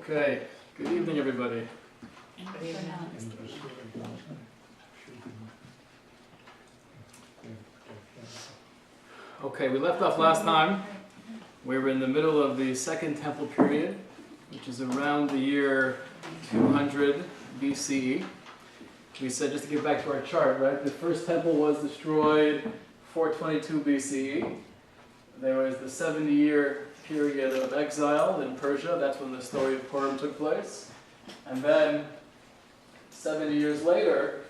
Okay, good evening everybody. Okay, we left off last time. We were in the middle of the Second Temple period, which is around the year 200 BCE. We said, just to get back to our chart, right, the first temple was destroyed 422 BCE. There was the 70-year period of exile in Persia. That's when the story of Purim took place. And then 70 years later,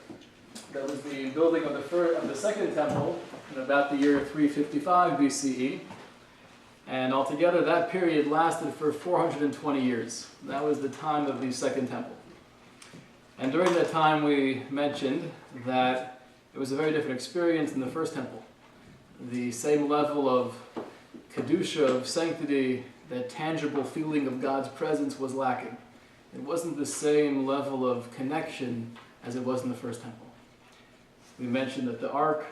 there was the building of the second temple in about the year 355 BCE. And altogether, that period lasted for 420 years. That was the time of the second temple. And during that time, we mentioned that it was a very different experience than the first temple. The same level of kedusha, of sanctity, that tangible feeling of God's presence was lacking. It wasn't the same level of connection as it was in the first temple. We mentioned that the ark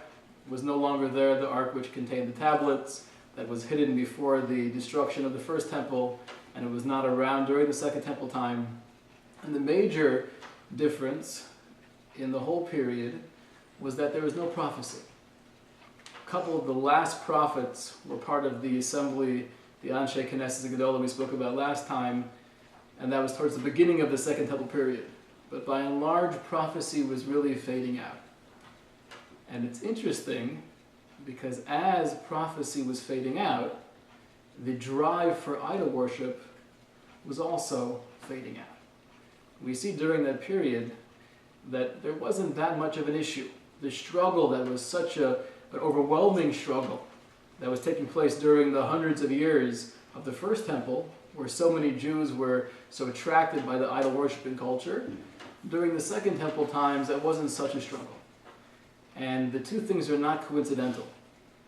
was no longer there, the ark which contained the tablets, that was hidden before the destruction of the first temple, and it was not around during the second temple time. And the major difference in the whole period was that there was no prophecy. A couple of the last prophets were part of the assembly, the Anshe Knesset Gedolah we spoke about last time, and that was towards the beginning of the second temple period. But by and large, prophecy was really fading out. And it's interesting because as prophecy was fading out, the drive for idol worship was also fading out. We see during that period that there wasn't that much of an issue. The struggle that was such an overwhelming struggle that was taking place during the hundreds of years of the first temple, where so many Jews were so attracted by the idol worshiping culture, during the second temple times, that wasn't such a struggle. And the two things are not coincidental.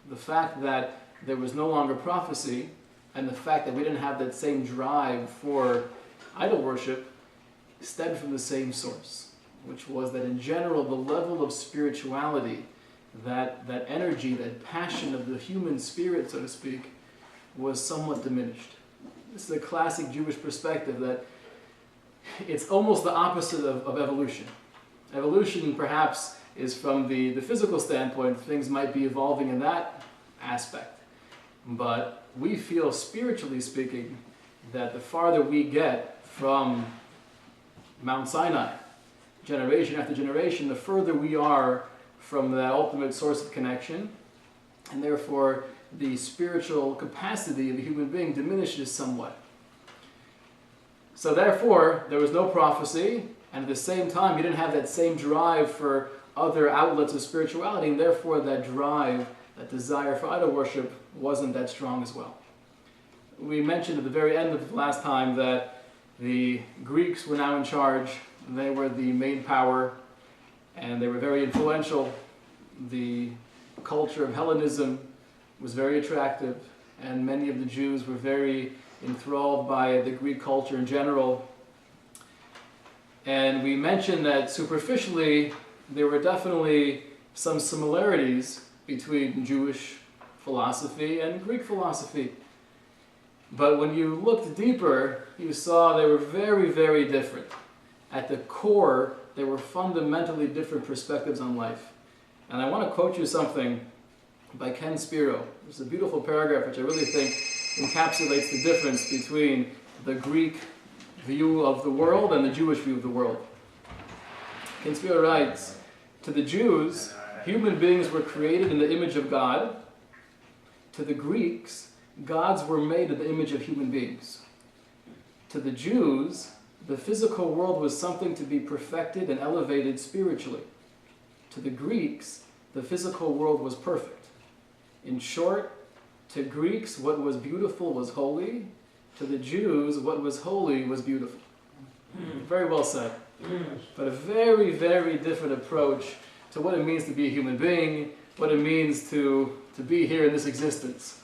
The fact that there was no longer prophecy, and the fact that we didn't have that same drive for idol worship, stemmed from the same source, which was that in general, the level of spirituality, that energy, that passion of the human spirit, so to speak, was somewhat diminished. This is a classic Jewish perspective that it's almost the opposite of evolution. Evolution, perhaps, is from the physical standpoint, things might be evolving in that aspect. But we feel, spiritually speaking, that the farther we get from Mount Sinai, generation after generation, the further we are from that ultimate source of connection, and therefore the spiritual capacity of a human being diminishes somewhat. So therefore, there was no prophecy, and at the same time, you didn't have that same drive for other outlets of spirituality, and therefore that drive, that desire for idol worship wasn't that strong as well. We mentioned at the very end of the last time that the Greeks were now in charge. They were the main power, and they were very influential. The culture of Hellenism was very attractive, and many of the Jews were very enthralled by the Greek culture in general. And we mentioned that superficially, there were definitely some similarities between Jewish philosophy and Greek philosophy. But when you looked deeper, you saw they were very, very different. At the core, they were fundamentally different perspectives on life. And I want to quote you something by Ken Spiro. It's a beautiful paragraph which I really think encapsulates the difference between the Greek view of the world and the Jewish view of the world. Ken Spiro writes, "To the Jews, human beings were created in the image of God. To the Greeks, gods were made in the image of human beings. To the Jews, the physical world was something to be perfected and elevated spiritually. To the Greeks, the physical world was perfect. In short, to Greeks, what was beautiful was holy. To the Jews, what was holy was beautiful." Very well said. But a very, very different approach to what it means to be a human being, what it means to be here in this existence.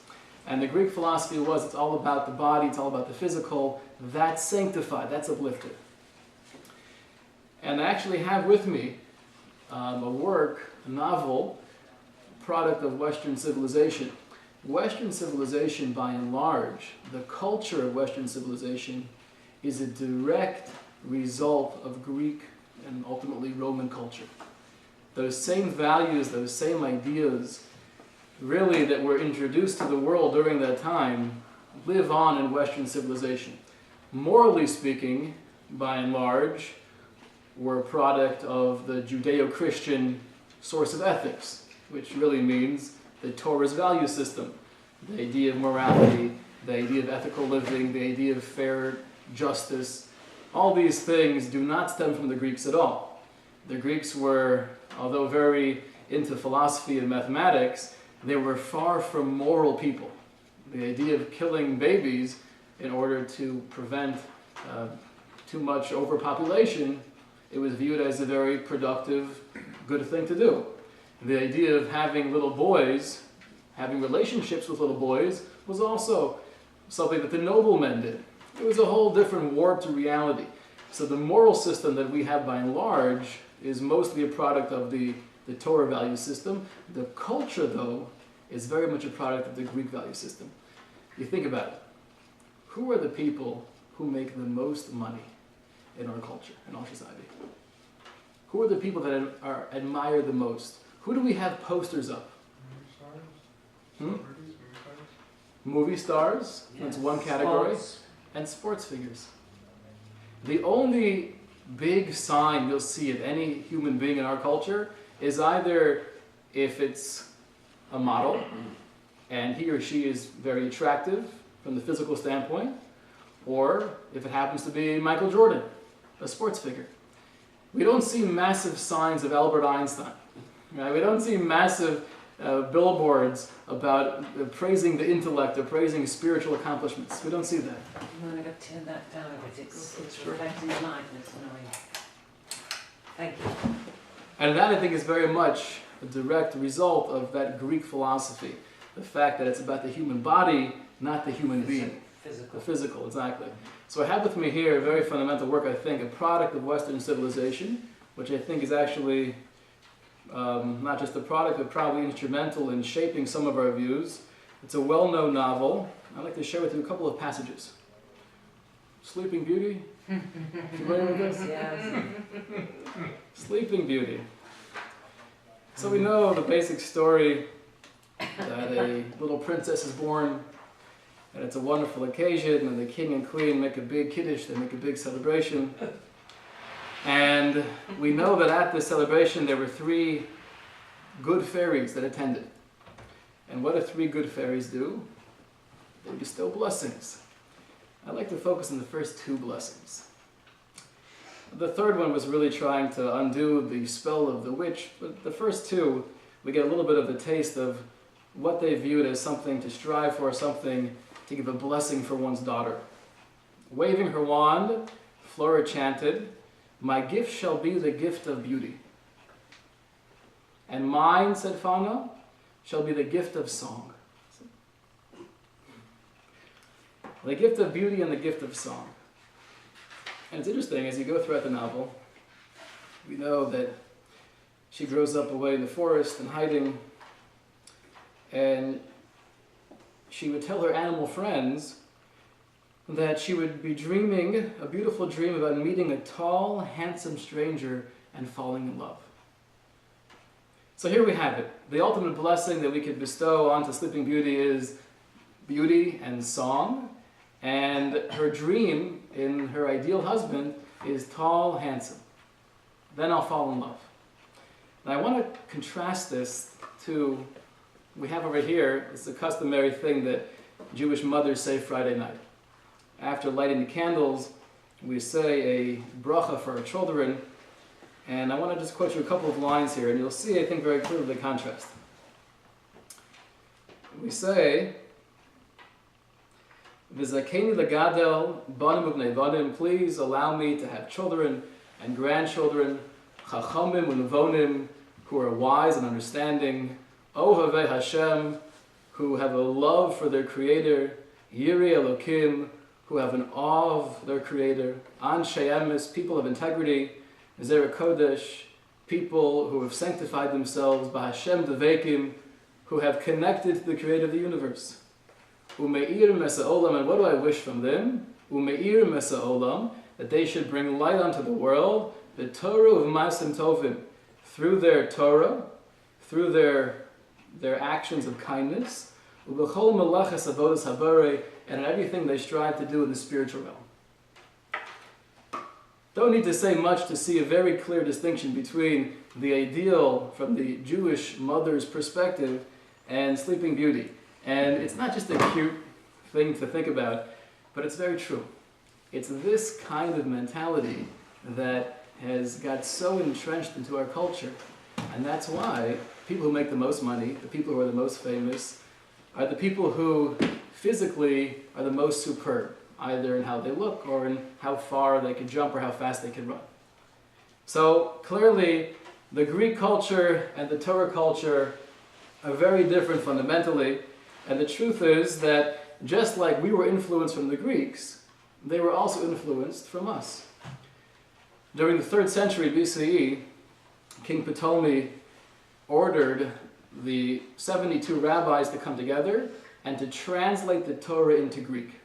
And the Greek philosophy was, it's all about the body, it's all about the physical. That's sanctified, that's uplifted. And I actually have with me a work, a novel, product of Western civilization. Western civilization, by and large, the culture of Western civilization is a direct result of Greek and ultimately Roman culture. Those same values, those same ideas, really that were introduced to the world during that time, live on in Western civilization. Morally speaking, by and large, were a product of the Judeo-Christian source of ethics, which really means the Torah's value system, the idea of morality, the idea of ethical living, the idea of fair justice. All these things do not stem from the Greeks at all. The Greeks were, although very into philosophy and mathematics, they were far from moral people. The idea of killing babies in order to prevent too much overpopulation, it was viewed as a very productive, good thing to do. The idea of having little boys, having relationships with little boys, was also something that the noblemen did. It was a whole different warped reality. So the moral system that we have by and large is mostly a product of the Torah value system. The culture, though, is very much a product of the Greek value system. You think about it. Who are the people who make the most money in our culture, in our society? Who are the people that are admired the most? Who do we have posters of? Movie stars, yes. That's one category. Sports. And sports figures. The only big sign you'll see of any human being in our culture is either if it's a model, and he or she is very attractive from the physical standpoint, or if it happens to be Michael Jordan, a sports figure. We don't see massive signs of Albert Einstein. Right? We don't see massive billboards about praising the intellect or praising spiritual accomplishments. We don't see that. I'm going to turn that down a bit. It's reflecting the light and it's annoying. Thank you. And that, I think, is very much a direct result of that Greek philosophy. The fact that it's about the human body, not the human being. Physical. The physical, exactly. So I have with me here a very fundamental work, I think, a product of Western civilization, which I think is actually not just a product, but probably instrumental in shaping some of our views. It's a well-known novel. I'd like to share with you a couple of passages. Sleeping Beauty. Familiar with this? Yes. Sleeping Beauty. So we know the basic story that a little princess is born, and it's a wonderful occasion, and the king and queen make a big kiddush, they make a big celebration. And we know that at this celebration there were 3 good fairies that attended. And what do 3 good fairies do? They bestow blessings. I'd like to focus on the first 2 blessings. The third one was really trying to undo the spell of the witch, but the first 2, we get a little bit of a taste of what they viewed as something to strive for, something to give a blessing for one's daughter. Waving her wand, Flora chanted, "My gift shall be the gift of beauty. And mine," said Fauna, "shall be the gift of song." The gift of beauty and the gift of song. And it's interesting, as you go throughout the novel, we know that she grows up away in the forest and hiding, and she would tell her animal friends that she would be dreaming a beautiful dream about meeting a tall, handsome stranger and falling in love. So here we have it. The ultimate blessing that we could bestow onto Sleeping Beauty is beauty and song, and her dream in her ideal husband is tall, handsome. Then I'll fall in love. And I want to contrast this to, we have over here, it's a customary thing that Jewish mothers say Friday night. After lighting the candles, we say a bracha for our children, and I want to just quote you a couple of lines here, and you'll see, I think, very clearly the contrast. We say, "V'zakeni legadel banim uvnei banim," please allow me to have children and grandchildren, chachamim u'nevonim, who are wise and understanding, ohavei Hashem, who have a love for their Creator, yirei Elokim, who have an awe of their Creator, Anshe Emes, people of integrity, Zera Kodesh, people who have sanctified themselves, B'Hashem Devekim, who have connected to the Creator of the universe. Umeir Mesa Olam, and what do I wish from them? umeir mesa olam, that they should bring light unto the world, the Torah of Masim Tovim, through their Torah, through their actions of kindness, ubechol melachas avodas habare, and in everything they strive to do in the spiritual realm. Don't need to say much to see a very clear distinction between the ideal from the Jewish mother's perspective and Sleeping Beauty. And it's not just a cute thing to think about, but it's very true. It's this kind of mentality that has got so entrenched into our culture. And that's why people who make the most money, the people who are the most famous, are the people who physically are the most superb, either in how they look or in how far they can jump or how fast they can run. So clearly, the Greek culture and the Torah culture are very different fundamentally, and the truth is that just like we were influenced from the Greeks, they were also influenced from us. During the 3rd century BCE, King Ptolemy ordered the 72 rabbis to come together and to translate the Torah into Greek.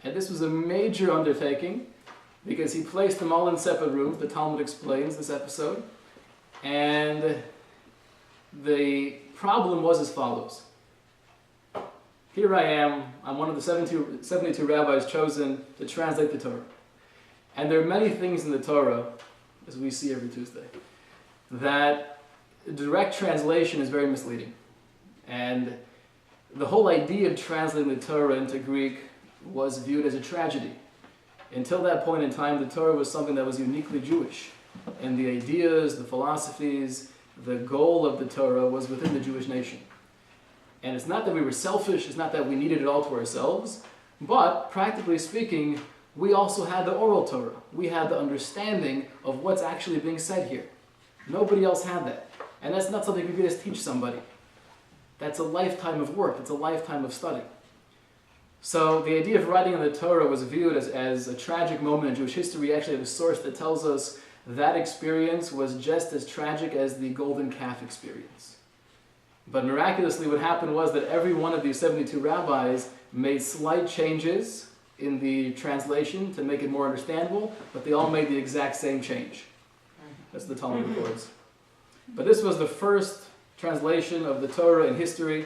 And this was a major undertaking because he placed them all in separate rooms. The Talmud explains this episode. And the problem was as follows. Here I am, I'm one of the 72 rabbis chosen to translate the Torah. And there are many things in the Torah, as we see every Tuesday, that direct translation is very misleading. And the whole idea of translating the Torah into Greek was viewed as a tragedy. Until that point in time, the Torah was something that was uniquely Jewish. And the ideas, the philosophies, the goal of the Torah was within the Jewish nation. And it's not that we were selfish, it's not that we needed it all to ourselves, but practically speaking, we also had the oral Torah. We had the understanding of what's actually being said here. Nobody else had that. And that's not something we could just teach somebody. That's a lifetime of work, it's a lifetime of study. So the idea of writing on the Torah was viewed as a tragic moment in Jewish history. We actually have a source that tells us that experience was just as tragic as the golden calf experience. But miraculously what happened was that every one of these 72 rabbis made slight changes in the translation to make it more understandable, but they all made the exact same change. That's the Talmud records. But this was the first translation of the Torah in history,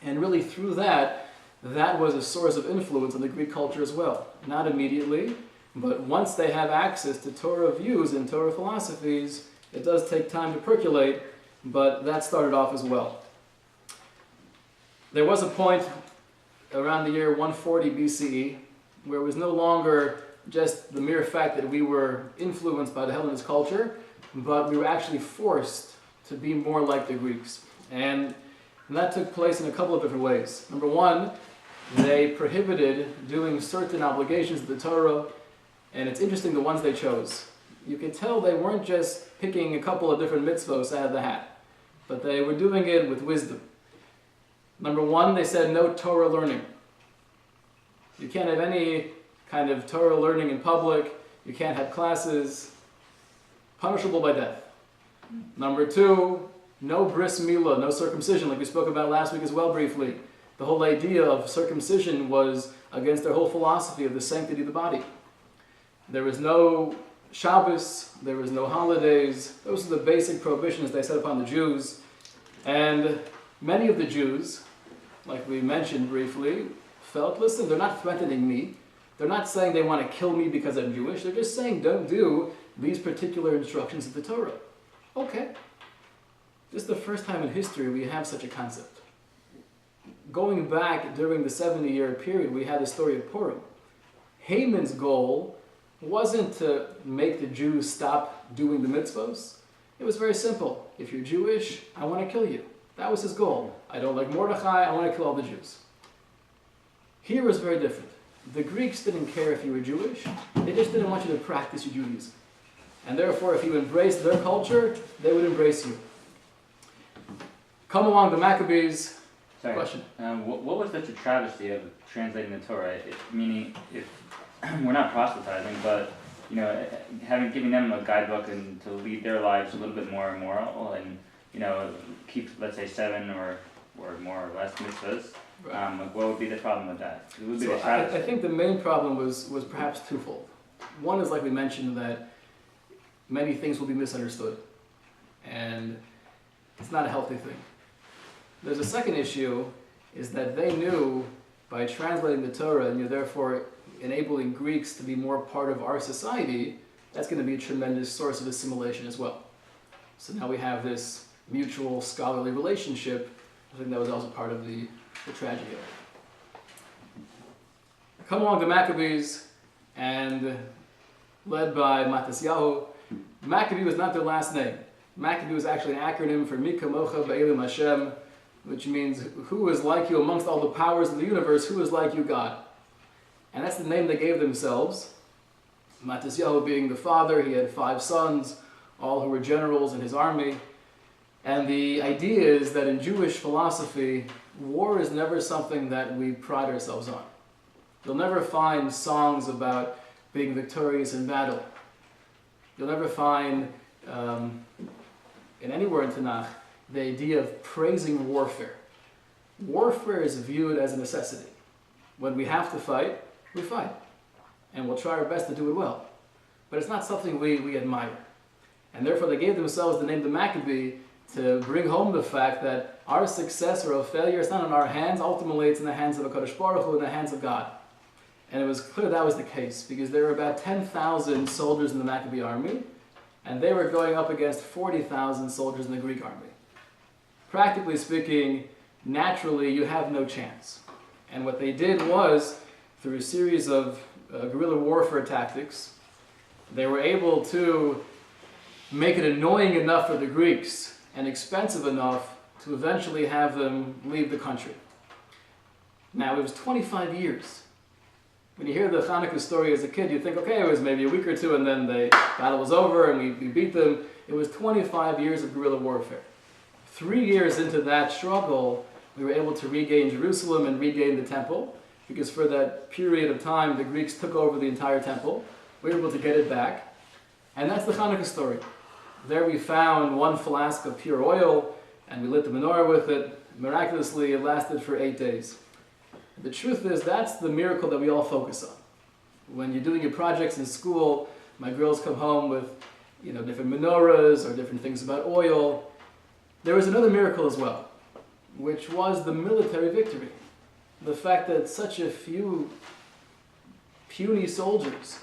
and really through that was a source of influence on the Greek culture as well. Not immediately, but once they have access to Torah views and Torah philosophies, it does take time to percolate, but that started off as well. There was a point around the year 140 BCE where it was no longer just the mere fact that we were influenced by the Hellenist culture, but we were actually forced to be more like the Greeks. And that took place in a couple of different ways. Number one, they prohibited doing certain obligations of the Torah, and it's interesting the ones they chose. You can tell they weren't just picking a couple of different mitzvos out of the hat, but they were doing it with wisdom. Number one, they said no Torah learning. You can't have any kind of Torah learning in public. You can't have classes. Punishable by death. Number two, no bris milah, no circumcision, like we spoke about last week as well briefly. The whole idea of circumcision was against their whole philosophy of the sanctity of the body. There was no Shabbos, there was no holidays. Those are the basic prohibitions they set upon the Jews. And many of the Jews, like we mentioned briefly, felt, listen, they're not threatening me. They're not saying they want to kill me because I'm Jewish. They're just saying don't do these particular instructions of the Torah. Okay. This is the first time in history we have such a concept. Going back during the 70-year period, we had the story of Purim. Haman's goal wasn't to make the Jews stop doing the mitzvos. It was very simple. If you're Jewish, I want to kill you. That was his goal. I don't like Mordechai, I want to kill all the Jews. Here was very different. The Greeks didn't care if you were Jewish. They just didn't want you to practice your Judaism. And therefore, if you embraced their culture, they would embrace you. Come along the Maccabees. Sorry. Question. What was such a travesty of translating the Torah? Meaning, if we're not proselytizing, but giving them a guidebook and to lead their lives a little bit more moral, and keep, let's say, 7 or more or less mitzvahs. Like, what would be the problem with that? It would be So the travesty. I think the main problem was perhaps twofold. One is, like we mentioned, that many things will be misunderstood, and it's not a healthy thing. There's a second issue, is that they knew by translating the Torah, and you're therefore enabling Greeks to be more part of our society, that's going to be a tremendous source of assimilation as well. So now we have this mutual scholarly relationship. I think that was also part of the tragedy of it. Come along the Maccabees, and led by Matisyahu. Maccabee was not their last name. Maccabee was actually an acronym for Mi Kamocha Ba'elim Hashem, which means who is like you amongst all the powers of the universe, who is like you, God. And that's the name they gave themselves. Matisyahu being the father, he had 5 sons, all who were generals in his army. And the idea is that in Jewish philosophy, war is never something that we pride ourselves on. You'll never find songs about being victorious in battle. You'll never find, in anywhere in Tanakh, the idea of praising warfare. Warfare is viewed as a necessity. When we have to fight, we fight. And we'll try our best to do it well. But it's not something we admire. And therefore they gave themselves the name the Maccabee to bring home the fact that our success or our failure is not in our hands. Ultimately, it's in the hands of HaKadosh Baruch Hu, in the hands of God. And it was clear that was the case, because there were about 10,000 soldiers in the Maccabee army, and they were going up against 40,000 soldiers in the Greek army. Practically speaking, naturally, you have no chance. And what they did was, through a series of guerrilla warfare tactics, they were able to make it annoying enough for the Greeks and expensive enough to eventually have them leave the country. Now, it was 25 years. When you hear the Hanukkah story as a kid, you think, okay, it was maybe a week or two and then the battle was over and we beat them. It was 25 years of guerrilla warfare. 3 years into that struggle, we were able to regain Jerusalem and regain the temple, because for that period of time, the Greeks took over the entire temple. We were able to get it back. And that's the Hanukkah story. There we found 1 flask of pure oil, and we lit the menorah with it. Miraculously, it lasted for 8 days. The truth is, that's the miracle that we all focus on. When you're doing your projects in school, my girls come home with, different menorahs or different things about oil. There was another miracle as well, which was the military victory. The fact that such a few puny soldiers,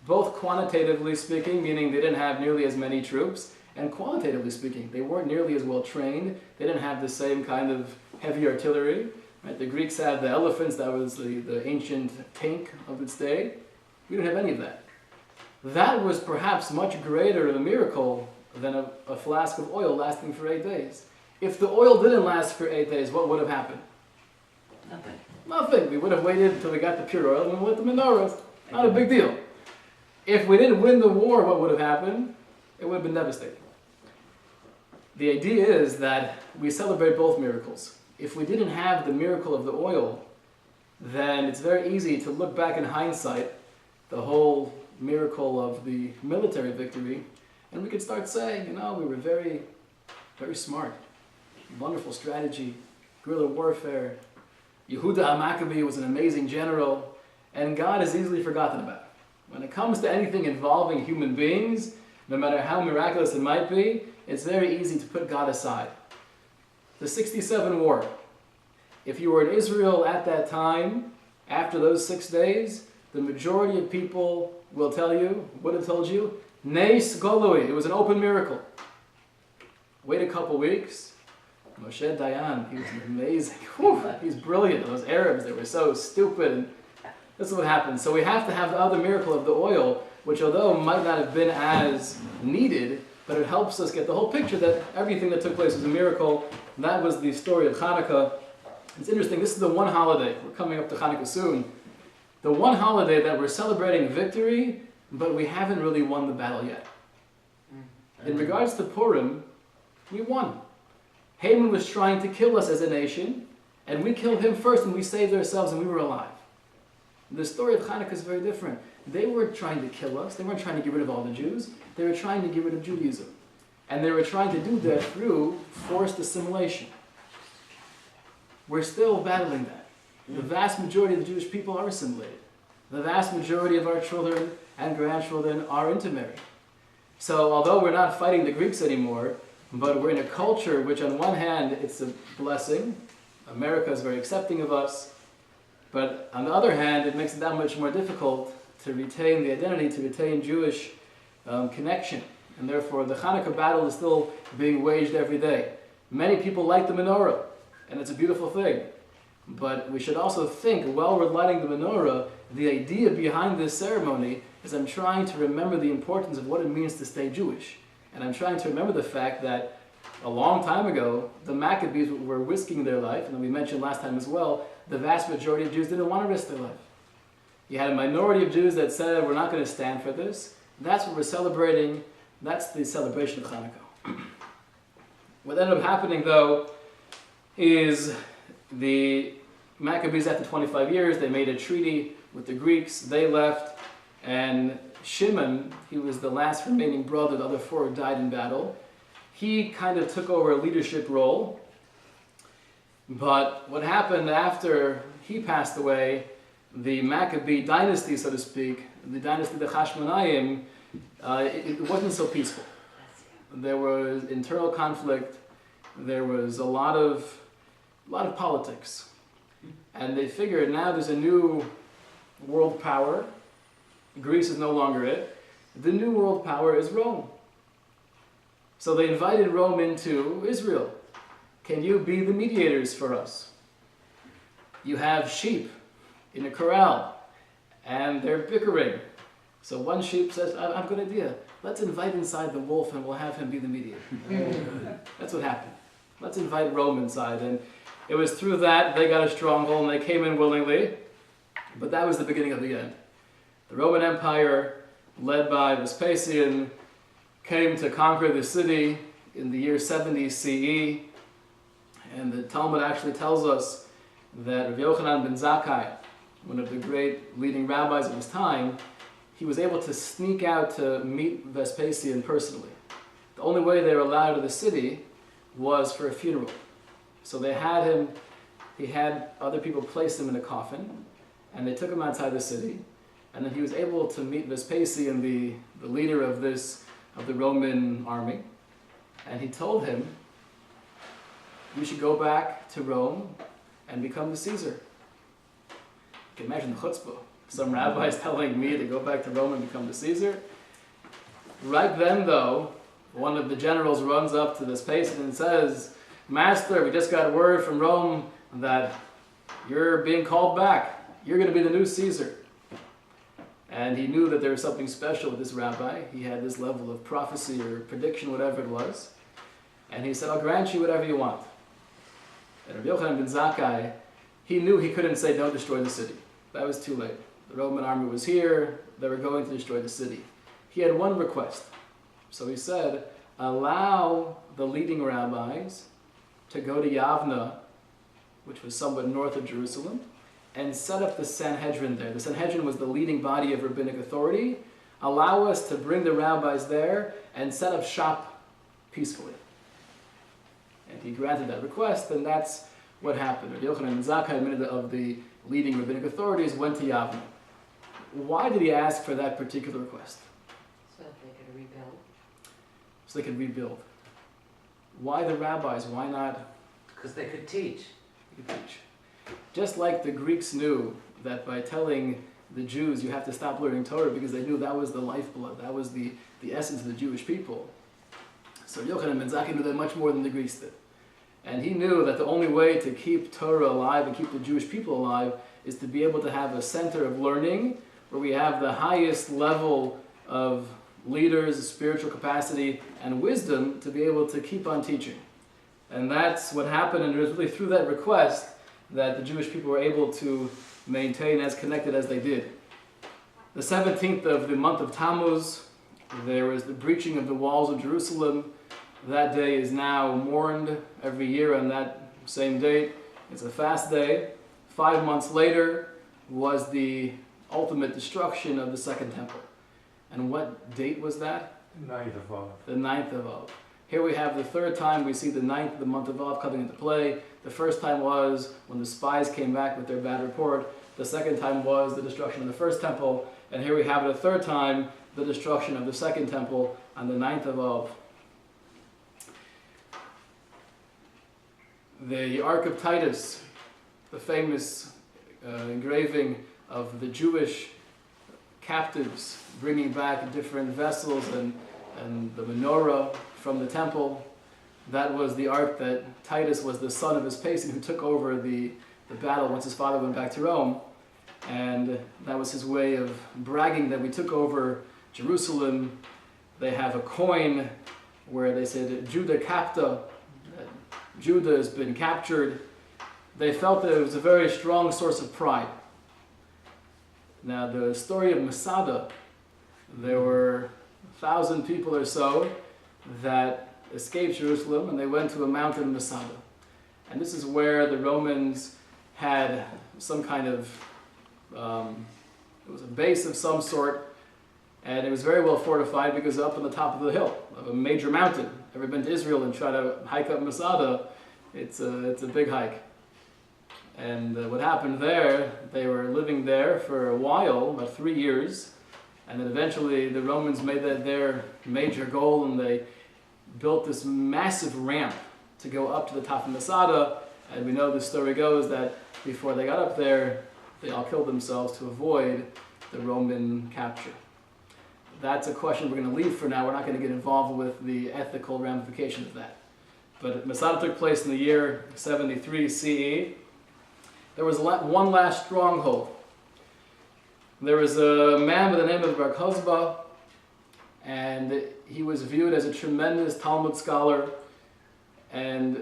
both quantitatively speaking, meaning they didn't have nearly as many troops, and qualitatively speaking, they weren't nearly as well trained. They didn't have the same kind of heavy artillery. Right? The Greeks had the elephants, that was the ancient tank of its day. We didn't have any of that. That was perhaps much greater of a miracle than a flask of oil lasting for 8 days. If the oil didn't last for 8 days, what would have happened? Nothing. Nothing. We would have waited until we got the pure oil and we lit the menorahs. Not a big deal. If we didn't win the war, what would have happened? It would have been devastating. The idea is that we celebrate both miracles. If we didn't have the miracle of the oil, then it's very easy to look back in hindsight, the whole miracle of the military victory, and we could start saying, we were very, very smart. Wonderful strategy, guerrilla warfare. Yehuda HaMaccabee was an amazing general, and God is easily forgotten about. When it comes to anything involving human beings, no matter how miraculous it might be, it's very easy to put God aside. The 67 war. If you were in Israel at that time, after those 6 days, the majority of people will tell you, would have told you, Nes Golui, it was an open miracle. Wait a couple weeks, Moshe Dayan, he was amazing. Whew, he's brilliant. Those Arabs, they were so stupid. And this is what happens. So we have to have the other miracle of the oil, which although might not have been as needed, but it helps us get the whole picture that everything that took place was a miracle. And that was the story of Hanukkah. It's interesting, this is the one holiday, we're coming up to Hanukkah soon, the one holiday that we're celebrating victory, but we haven't really won the battle yet. In regards to Purim, we won. Haman was trying to kill us as a nation, and we killed him first, and we saved ourselves, and we were alive. The story of Hanukkah is very different. They weren't trying to kill us. They weren't trying to get rid of all the Jews. They were trying to get rid of Judaism. And they were trying to do that through forced assimilation. we're still battling that. The vast majority of the Jewish people are assimilated. The vast majority of our children and grandchildren are intermarried. So although we're not fighting the Greeks anymore, but we're in a culture which on one hand it's a blessing. America is very accepting of us. But on the other hand, it makes it that much more difficult to retain the identity, to retain Jewish connection. And therefore the Hanukkah battle is still being waged every day. Many people light the menorah, and it's a beautiful thing. But we should also think, while we're lighting the menorah, the idea behind this ceremony is I'm trying to remember the importance of what it means to stay Jewish. And I'm trying to remember the fact that a long time ago, the Maccabees were risking their life, and we mentioned last time as well, the vast majority of Jews didn't want to risk their life. You had a minority of Jews that said, we're not going to stand for this. That's what we're celebrating. That's the celebration of Hanukkah. What ended up happening, though, is the Maccabees, after 25 years, they made a treaty with the Greeks. They left, and Shimon, he was the last remaining brother, the other four died in battle. He kind of took over a leadership role. But what happened after he passed away, the Maccabee dynasty, so to speak, the dynasty of the Hashmonaim, it wasn't so peaceful. There was internal conflict. There was a lot of politics. And they figured now there's a new world power. Greece is no longer it. The new world power is Rome. So they invited Rome into Israel. Can you be the mediators for us? You have sheep in a corral, and they're bickering. So one sheep says, I have a good idea. Let's invite inside the wolf and we'll have him be the mediator. That's what happened. Let's invite Rome inside. And it was through that they got a stronghold and they came in willingly. But that was the beginning of the end. The Roman Empire, led by Vespasian, came to conquer the city in the year 70 CE. And the Talmud actually tells us that Rabbi Yochanan ben Zakkai, one of the great leading rabbis of his time, he was able to sneak out to meet Vespasian personally. The only way they were allowed out of the city was for a funeral. So they had him, he had other people place him in a coffin, and they took him outside the city, and then he was able to meet Vespasian, the leader of the Roman army, and he told him, you should go back to Rome and become the Caesar. You can imagine the chutzpah. Some rabbis telling me to go back to Rome and become the Caesar. Right then, though, one of the generals runs up to Vespasian and says, Master, we just got word from Rome that you're being called back. You're going to be the new Caesar. And he knew that there was something special with this rabbi. He had this level of prophecy or prediction, whatever it was. And he said, I'll grant you whatever you want. And Rabbi Yochanan ben Zakkai, he knew he couldn't say, don't destroy the city. That was too late. The Roman army was here. They were going to destroy the city. He had one request. So he said, allow the leading rabbis to go to Yavna, which was somewhat north of Jerusalem, and set up the Sanhedrin there. The Sanhedrin was the leading body of rabbinic authority. Allow us to bring the rabbis there and set up shop peacefully. And he granted that request, and that's what happened. Rabbi Yochanan ben Zakkai, many of the leading rabbinic authorities, went to Yavna. Why did he ask for that particular request? So they could rebuild. So they could rebuild. Why the rabbis? Why not? Because they could teach. They could teach. Just like the Greeks knew that by telling the Jews you have to stop learning Torah because they knew that was the lifeblood, that was the essence of the Jewish people. So Yochanan ben Zakkai knew that much more than the Greeks did. And he knew that the only way to keep Torah alive and keep the Jewish people alive is to be able to have a center of learning where we have the highest level of leaders, spiritual capacity, and wisdom to be able to keep on teaching. And that's what happened, and it was really through that request that the Jewish people were able to maintain as connected as they did. The 17th of the month of Tammuz, there was the breaching of the walls of Jerusalem. That day is now mourned every year on that same date. It's a fast day. 5 months later was the ultimate destruction of the Second Temple. And what date was that? The 9th of Av. The 9th of Av. Here we have the third time we see the ninth of the month of Av coming into play. The first time was when the spies came back with their bad report. The second time was the destruction of the first temple. And here we have it a third time, the destruction of the second temple on the 9th of Av. The Ark of Titus, the famous engraving of the Jewish captives bringing back different vessels and the menorah from the temple. That was the ark that Titus was the son of Vespasian who took over the battle once his father went back to Rome. And that was his way of bragging that we took over Jerusalem. They have a coin where they said, Judah capta, that Judah has been captured. They felt that it was a very strong source of pride. Now the story of Masada, there were 1,000 people or so that escaped Jerusalem and they went to a mountain, Masada. And this is where the Romans had some kind of, it was a base of some sort, and it was very well fortified because up on the top of the hill of a major mountain. Ever been to Israel and try to hike up Masada? It's a big hike. And what happened there, they were living there for a while, about 3 years, and then eventually the Romans made that their major goal, and they built this massive ramp to go up to the top of Masada. And we know the story goes that before they got up there, they all killed themselves to avoid the Roman capture. That's a question we're going to leave for now. We're not going to get involved with the ethical ramifications of that. But Masada took place in the year 73 CE. There was one last stronghold. There was a man by the name of Bar Kokhba, and he was viewed as a tremendous Talmud scholar and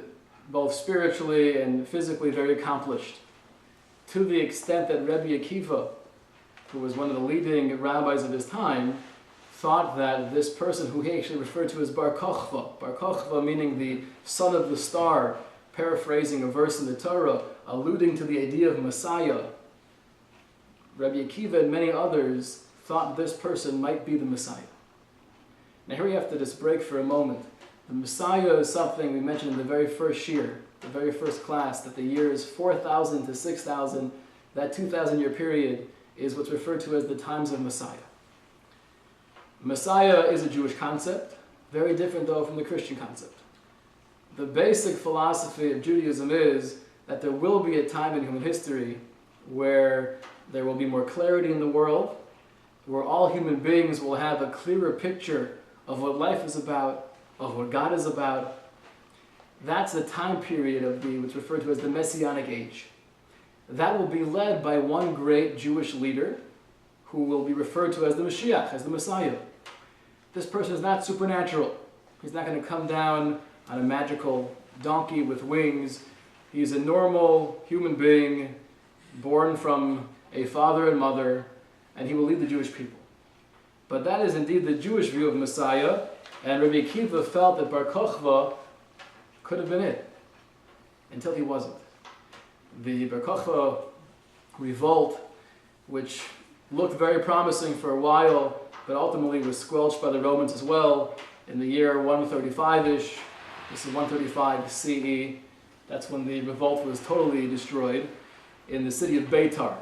both spiritually and physically very accomplished, to the extent that Rabbi Akiva, who was one of the leading rabbis of his time, thought that this person, who he actually referred to as Bar Kokhba meaning the son of the star, paraphrasing a verse in the Torah, alluding to the idea of Messiah, Rabbi Akiva and many others thought this person might be the Messiah. Now here we have to just break for a moment. The Messiah is something we mentioned in the very first year, the very first class, that the year is 4,000 to 6,000. That 2,000 year period is what's referred to as the times of Messiah. Messiah is a Jewish concept, very different though from the Christian concept. The basic philosophy of Judaism is that there will be a time in human history where there will be more clarity in the world, where all human beings will have a clearer picture of what life is about, of what God is about. That's the time period of what's referred to as the Messianic age. That will be led by one great Jewish leader who will be referred to as the Mashiach, as the Messiah. This person is not supernatural. He's not going to come down on a magical donkey with wings. He's a normal human being born from a father and mother, and he will lead the Jewish people. But that is indeed the Jewish view of Messiah, and Rabbi Akiva felt that Bar Kokhba could have been it, until he wasn't. The Bar Kokhba revolt, which looked very promising for a while, but ultimately was squelched by the Romans as well in the year 135-ish. This is 135 CE. That's when the revolt was totally destroyed in the city of Beitar.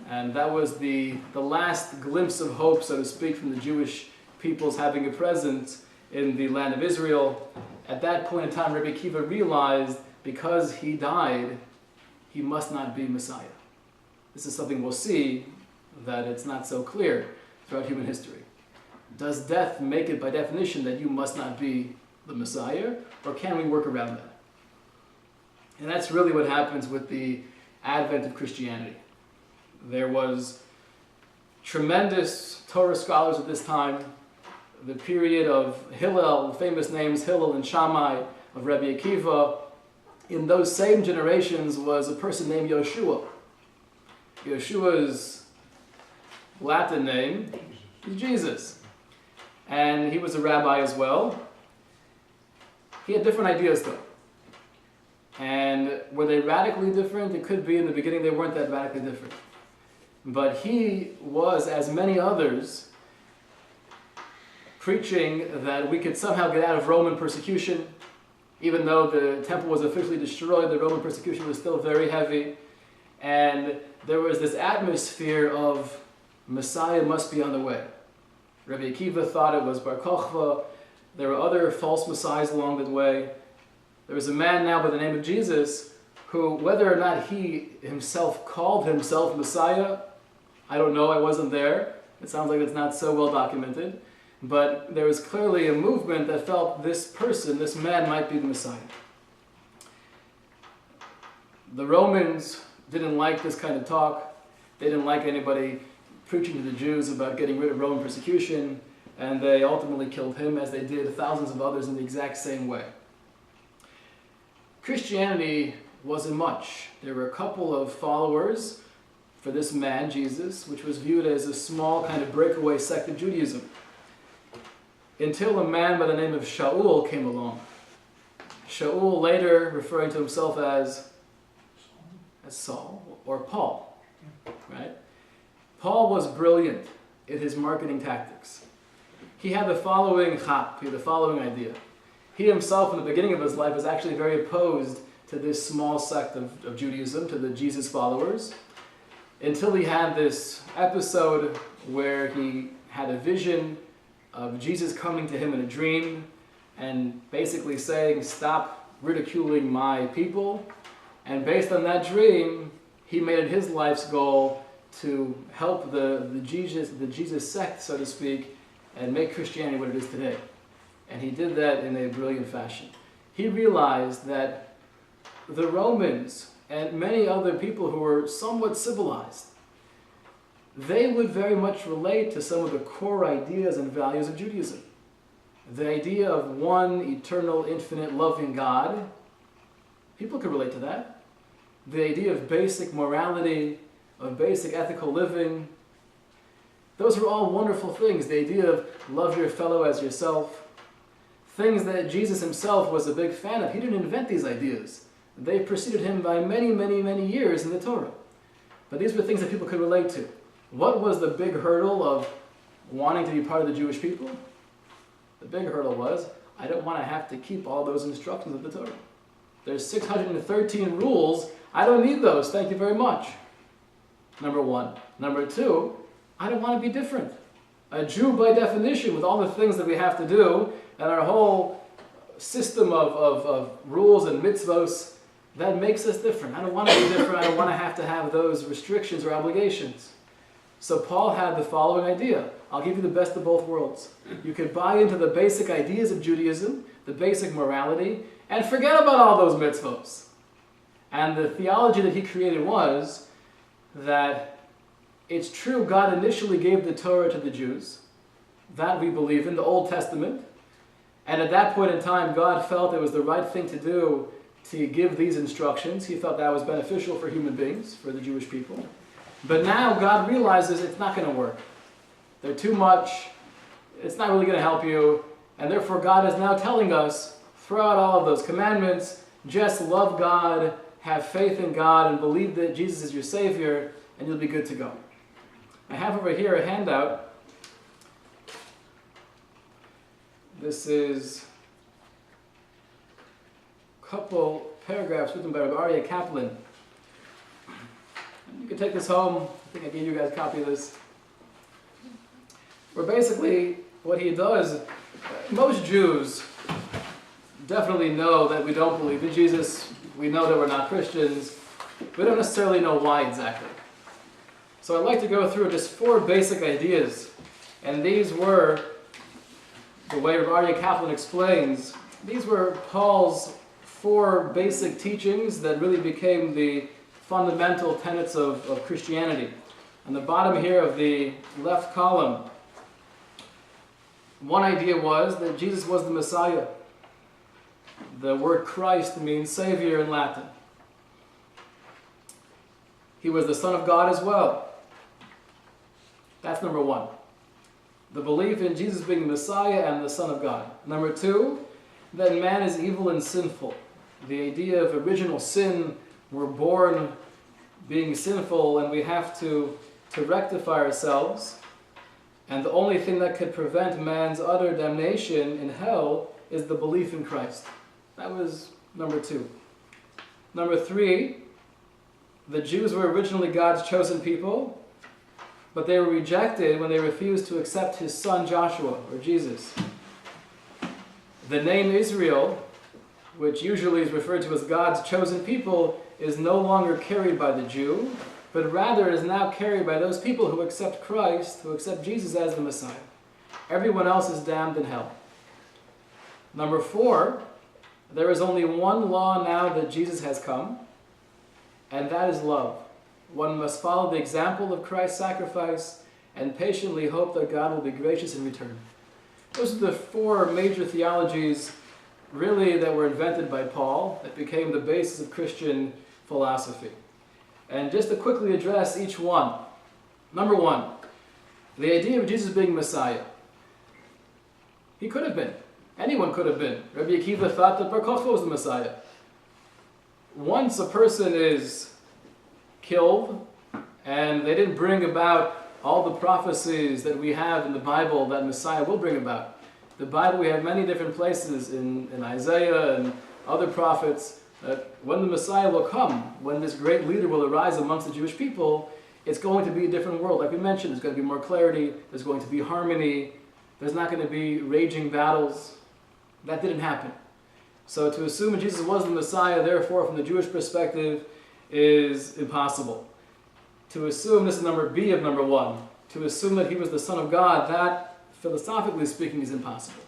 And that was the last glimpse of hope, so to speak, from the Jewish peoples having a presence in the land of Israel. At that point in time, Rabbi Akiva realized because he died, he must not be Messiah. This is something we'll see, that it's not so clear throughout human history. Does death make it by definition that you must not be the Messiah, or can we work around that? And that's really what happens with the advent of Christianity. There was tremendous Torah scholars at this time, the period of Hillel, famous names Hillel and Shammai, of Rabbi Akiva. In those same generations was a person named Yeshua. Yeshua's Latin name is Jesus. And he was a rabbi as well. He had different ideas though. And were they radically different? It could be in the beginning they weren't that radically different. But he was, as many others, preaching that we could somehow get out of Roman persecution. Even though the temple was officially destroyed, the Roman persecution was still very heavy. And there was this atmosphere of Messiah must be on the way. Rabbi Akiva thought it was Bar Kochva. There were other false messiahs along the way. There was a man now by the name of Jesus who, whether or not he himself called himself Messiah, I don't know, I wasn't there. It sounds like it's not so well documented. But there was clearly a movement that felt this person, this man, might be the Messiah. The Romans didn't like this kind of talk. They didn't like anybody preaching to the Jews about getting rid of Roman persecution, and they ultimately killed him, as they did thousands of others in the exact same way. Christianity wasn't much. There were a couple of followers for this man, Jesus, which was viewed as a small kind of breakaway sect of Judaism. Until a man by the name of Shaul came along. Shaul later referring to himself as Saul or Paul, right? Paul was brilliant in his marketing tactics. He had the following chap, he had the following idea. He himself, in the beginning of his life, was actually very opposed to this small sect of Judaism, to the Jesus followers, until he had this episode where he had a vision of Jesus coming to him in a dream and basically saying, "Stop ridiculing my people." And based on that dream, he made it his life's goal to help the Jesus sect, so to speak, and make Christianity what it is today. And he did that in a brilliant fashion. He realized that the Romans and many other people who were somewhat civilized, they would very much relate to some of the core ideas and values of Judaism. The idea of one eternal, infinite, loving God, people could relate to that. The idea of basic morality, of basic ethical living, those are all wonderful things. The idea of love your fellow as yourself, things that Jesus himself was a big fan of. He didn't invent these ideas. They preceded him by many, many, many years in the Torah. But these were things that people could relate to. What was the big hurdle of wanting to be part of the Jewish people? The big hurdle was, I don't want to have to keep all those instructions of the Torah. There's 613 rules. I don't need those. Thank you very much. Number one. Number two, I don't want to be different. A Jew, by definition, with all the things that we have to do, and our whole system of rules and mitzvos, that makes us different. I don't want to be different. I don't want to have those restrictions or obligations. So Paul had the following idea. I'll give you the best of both worlds. You could buy into the basic ideas of Judaism, the basic morality, and forget about all those mitzvos. And the theology that he created was that it's true God initially gave the Torah to the Jews. That we believe in, the Old Testament. And at that point in time, God felt it was the right thing to do to give these instructions. He thought that was beneficial for human beings, for the Jewish people. But now God realizes it's not going to work. They're too much. It's not really going to help you. And therefore God is now telling us, throw out all of those commandments, just love God, have faith in God, and believe that Jesus is your Savior, and you'll be good to go. I have over here a handout. This is a couple paragraphs written by Rabbi Kaplan. You can take this home. I think I gave you guys a copy of this. Where basically what he does, most Jews definitely know that we don't believe in Jesus. We know that we're not Christians. We don't necessarily know why exactly. So I'd like to go through just 4 basic ideas. And these were, the way Rabbi Kaplan explains, these were Paul's 4 basic teachings that really became the fundamental tenets of Christianity. On the bottom here of the left column, one idea was that Jesus was the Messiah. The word Christ means Savior in Latin. He was the Son of God as well. That's number 1. The belief in Jesus being the Messiah and the Son of God. Number 2, that man is evil and sinful. The idea of original sin, we're born being sinful and we have to rectify ourselves. And the only thing that could prevent man's utter damnation in hell is the belief in Christ. That was number 2. Number 3, the Jews were originally God's chosen people, but they were rejected when they refused to accept his son Joshua, or Jesus. The name Israel, which usually is referred to as God's chosen people, is no longer carried by the Jew, but rather is now carried by those people who accept Christ, who accept Jesus as the Messiah. Everyone else is damned in hell. Number 4, there is only one law now that Jesus has come, and that is love. One must follow the example of Christ's sacrifice and patiently hope that God will be gracious in return. Those are the 4 major theologies really that were invented by Paul that became the basis of Christian philosophy. And just to quickly address each one. Number 1, the idea of Jesus being Messiah. He could have been. Anyone could have been. Rabbi Akiva thought that Bar Kokhba was the Messiah. Once a person is killed, and they didn't bring about all the prophecies that we have in the Bible that Messiah will bring about. The Bible, we have many different places in Isaiah and other prophets that when the Messiah will come, when this great leader will arise amongst the Jewish people, it's going to be a different world. Like we mentioned, there's going to be more clarity, there's going to be harmony, there's not going to be raging battles. That didn't happen. So to assume that Jesus was the Messiah, therefore, from the Jewish perspective, is impossible. To assume, this is number B of number 1, to assume that he was the Son of God, that, philosophically speaking, is impossible.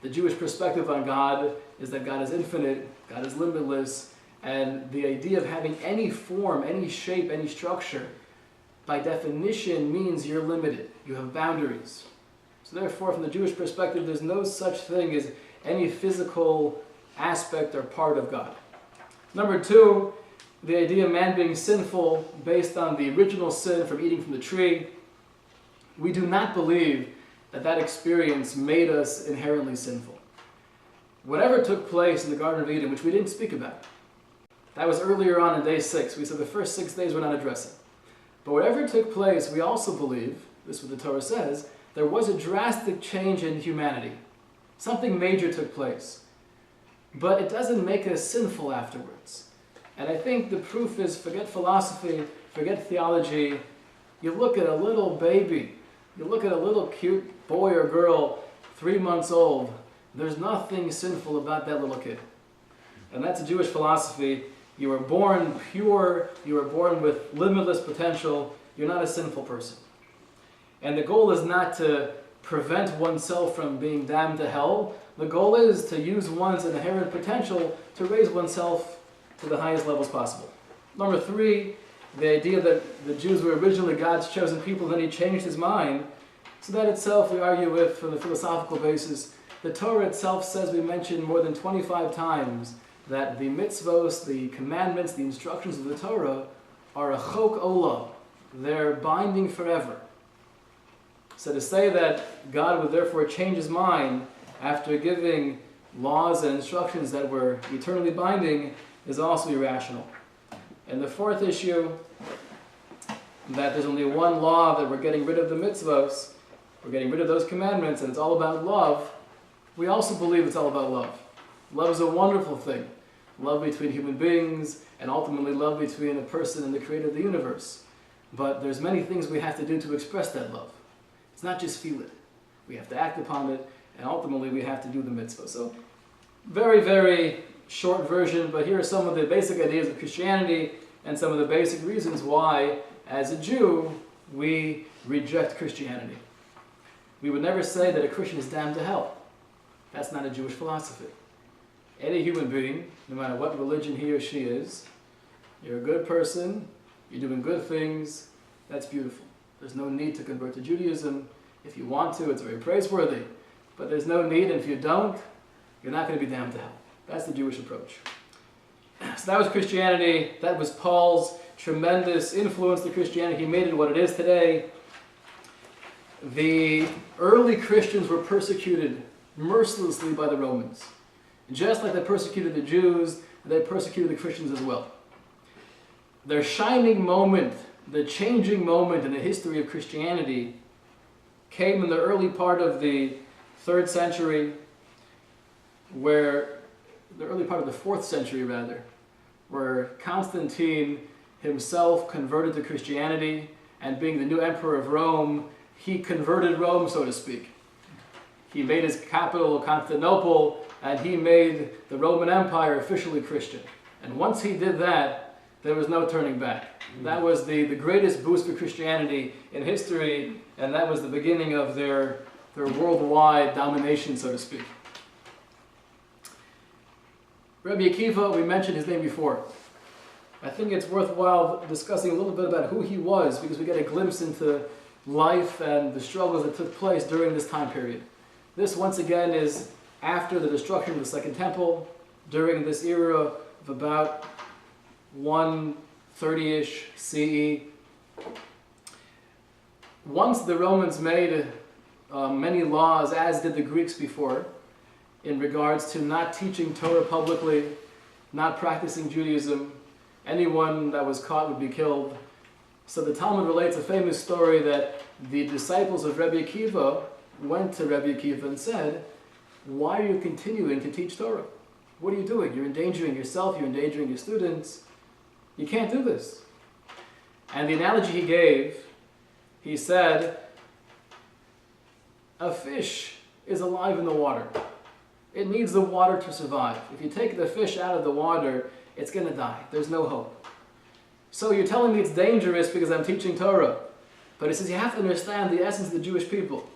The Jewish perspective on God is that God is infinite, God is limitless, and the idea of having any form, any shape, any structure, by definition means you're limited. You have boundaries. So therefore, from the Jewish perspective, there's no such thing as any physical aspect or part of God. Number 2, the idea of man being sinful based on the original sin from eating from the tree. We do not believe that that experience made us inherently sinful. Whatever took place in the Garden of Eden, which we didn't speak about, that was earlier on in day 6. We said the first 6 days we're not addressing. But whatever took place, we also believe, this is what the Torah says, there was a drastic change in humanity. Something major took place. But it doesn't make us sinful afterwards. And I think the proof is, forget philosophy, forget theology. You look at a little baby, you look at a little cute boy or girl, 3 months old, there's nothing sinful about that little kid. And that's a Jewish philosophy. You were born pure, you were born with limitless potential, you're not a sinful person. And the goal is not to prevent oneself from being damned to hell. The goal is to use one's inherent potential to raise oneself to the highest levels possible. Number 3, the idea that the Jews were originally God's chosen people, then he changed his mind. So that itself we argue with from the philosophical basis. The Torah itself says, we mentioned more than 25 times, that the mitzvos, the commandments, the instructions of the Torah are a chok olam. They're binding forever. So to say that God would therefore change his mind after giving laws and instructions that were eternally binding is also irrational. And the 4th issue, that there's only one law, that we're getting rid of the mitzvos, we're getting rid of those commandments, and it's all about love. We also believe it's all about love. Love is a wonderful thing. Love between human beings, and ultimately love between a person and the creator of the universe. But there's many things we have to do to express that love. It's not just feel it. We have to act upon it, and ultimately we have to do the mitzvah. So, very, very short version, but here are some of the basic ideas of Christianity and some of the basic reasons why, as a Jew, we reject Christianity. We would never say that a Christian is damned to hell. That's not a Jewish philosophy. Any human being, no matter what religion he or she is, you're a good person, you're doing good things, that's beautiful. There's no need to convert to Judaism. If you want to, it's very praiseworthy. But there's no need, and if you don't, you're not going to be damned to hell. That's the Jewish approach. So that was Christianity. That was Paul's tremendous influence to Christianity. He made it what it is today. The early Christians were persecuted mercilessly by the Romans. Just like they persecuted the Jews, they persecuted the Christians as well. Their shining moment, the changing moment in the history of Christianity came in the early part of the 3rd century, the early part of the 4th century rather, where Constantine himself converted to Christianity, and being the new emperor of Rome, he converted Rome, so to speak. He made his capital Constantinople, and he made the Roman Empire officially Christian. And once he did that, there was no turning back. That was the greatest boost for Christianity in history, and that was the beginning of their worldwide domination, so to speak. Rabbi Akiva, we mentioned his name before. I think it's worthwhile discussing a little bit about who he was, because we get a glimpse into life and the struggles that took place during this time period. This, once again, is after the destruction of the Second Temple, during this era of about 130-ish CE. Once the Romans made many laws, as did the Greeks before, in regards to not teaching Torah publicly, not practicing Judaism. Anyone that was caught would be killed. So the Talmud relates a famous story that the disciples of Rabbi Akiva went to Rabbi Akiva and said, "Why are you continuing to teach Torah? What are you doing? You're endangering yourself, you're endangering your students. You can't do this." And the analogy he gave, he said, a fish is alive in the water. It needs the water to survive. If you take the fish out of the water, it's going to die. There's no hope. So you're telling me it's dangerous because I'm teaching Torah. But he says you have to understand the essence of the Jewish people.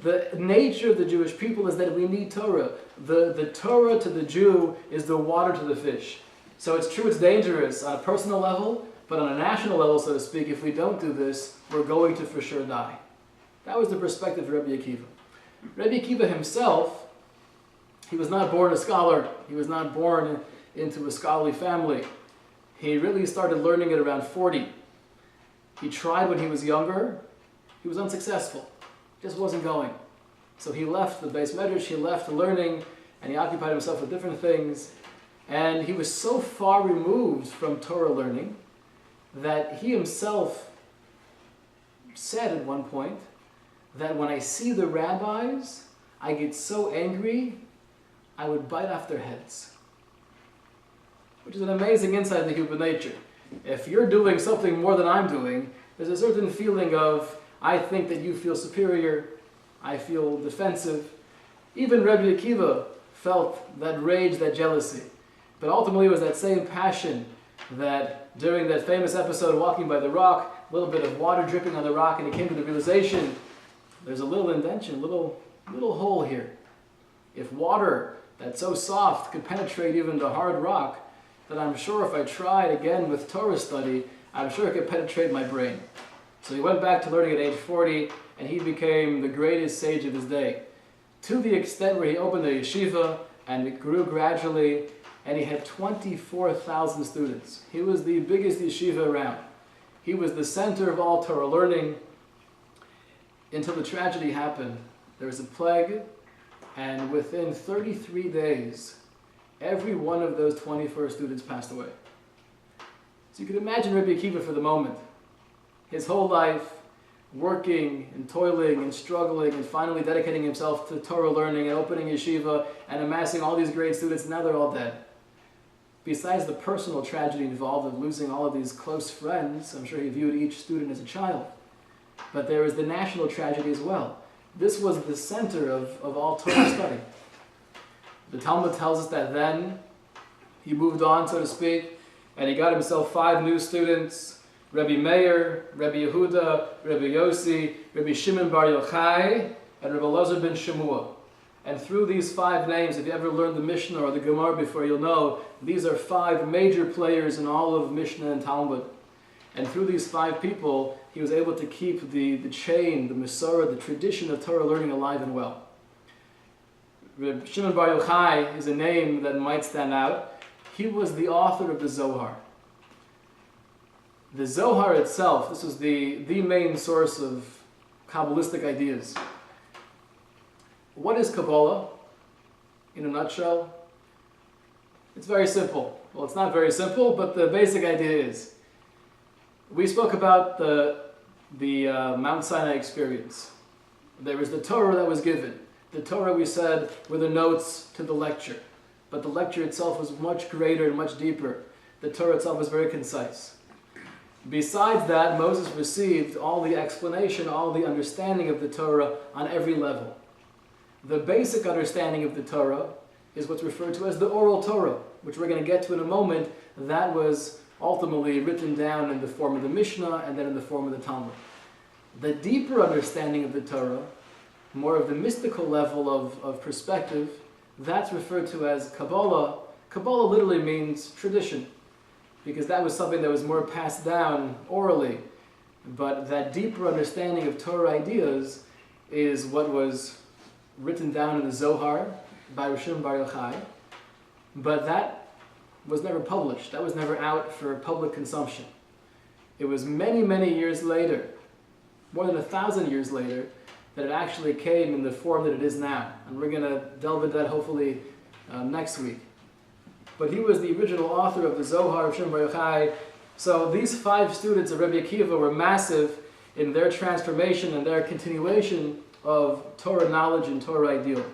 The nature of the Jewish people is that we need Torah. The Torah to the Jew is the water to the fish. So it's true it's dangerous on a personal level, but on a national level, so to speak, if we don't do this, we're going to for sure die. That was the perspective of Rabbi Akiva. Rabbi Akiva himself, he was not born a scholar. He was not born into a scholarly family. He really started learning at around 40. He tried when he was younger. He was unsuccessful. Just wasn't going. So he left the Beis Medrash, he left the learning, and he occupied himself with different things. And he was so far removed from Torah learning that he himself said at one point that when I see the rabbis, I get so angry, I would bite off their heads. Which is an amazing insight into human nature. If you're doing something more than I'm doing, there's a certain feeling of, I think that you feel superior, I feel defensive. Even Rabbi Akiva felt that rage, that jealousy. But ultimately it was that same passion that during that famous episode, walking by the rock, a little bit of water dripping on the rock, and he came to the realization, there's a little indentation, a little hole here. If water that's so soft could penetrate even the hard rock, then I'm sure if I tried again with Torah study, I'm sure it could penetrate my brain. So he went back to learning at age 40, and he became the greatest sage of his day. To the extent where he opened a yeshiva, and it grew gradually, and he had 24,000 students. He was the biggest yeshiva around. He was the center of all Torah learning, until the tragedy happened. There was a plague, and within 33 days, every one of those 24 students passed away. So you can imagine Rabbi Akiva for the moment. His whole life, working and toiling and struggling and finally dedicating himself to Torah learning and opening yeshiva and amassing all these great students, and now they're all dead. Besides the personal tragedy involved of losing all of these close friends, I'm sure he viewed each student as a child. But there is the national tragedy as well. This was the center of all Torah study. The Talmud tells us that then he moved on, so to speak, and he got himself 5 new students: Rabbi Meir, Rabbi Yehuda, Rabbi Yossi, Rabbi Shimon Bar Yochai, and Rabbi Elazar ben Shemua. And through these 5 names, if you ever learned the Mishnah or the Gemara before, you'll know these are 5 major players in all of Mishnah and Talmud. And through these 5 people, he was able to keep the chain, the Masorah, the tradition of Torah learning alive and well. Rabbi Shimon Bar Yochai is a name that might stand out. He was the author of the Zohar. The Zohar itself, this was the main source of Kabbalistic ideas. What is Kabbalah, in a nutshell? It's very simple. Well, it's not very simple, but the basic idea is, we spoke about the Mount Sinai experience. There was the Torah that was given. The Torah, we said, were the notes to the lecture. But the lecture itself was much greater and much deeper. The Torah itself was very concise. Besides that, Moses received all the explanation, all the understanding of the Torah on every level. The basic understanding of the Torah is what's referred to as the oral Torah, which we're going to get to in a moment. That was ultimately written down in the form of the Mishnah and then in the form of the Talmud. The deeper understanding of the Torah, more of the mystical level of perspective, that's referred to as Kabbalah. Kabbalah literally means tradition, because that was something that was more passed down orally. But that deeper understanding of Torah ideas is what was written down in the Zohar by Rishon Bar Yochai. But that was never published. That was never out for public consumption. It was many, many years later, more than 1,000 years later, that it actually came in the form that it is now. And we're going to delve into that hopefully next week. But he was the original author of the Zohar, Rishon Bar Yochai. So these 5 students of Rabbi Akiva were massive in their transformation and their continuation of Torah knowledge and Torah ideal.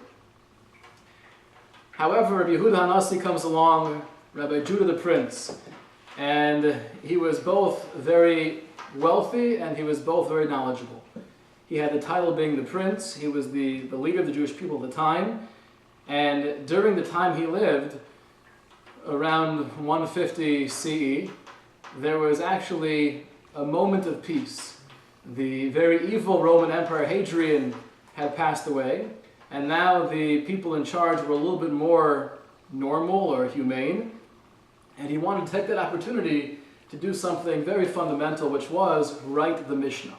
However, Rabbi Yehuda Hanassi comes along, Rabbi Judah the Prince, and he was both very wealthy and he was both very knowledgeable. He had the title of being the prince. He was the leader of the Jewish people at the time. And during the time he lived, around 150 CE, there was actually a moment of peace. The very evil Roman Emperor Hadrian had passed away, and now the people in charge were a little bit more normal or humane, and he wanted to take that opportunity to do something very fundamental, which was write the Mishnah.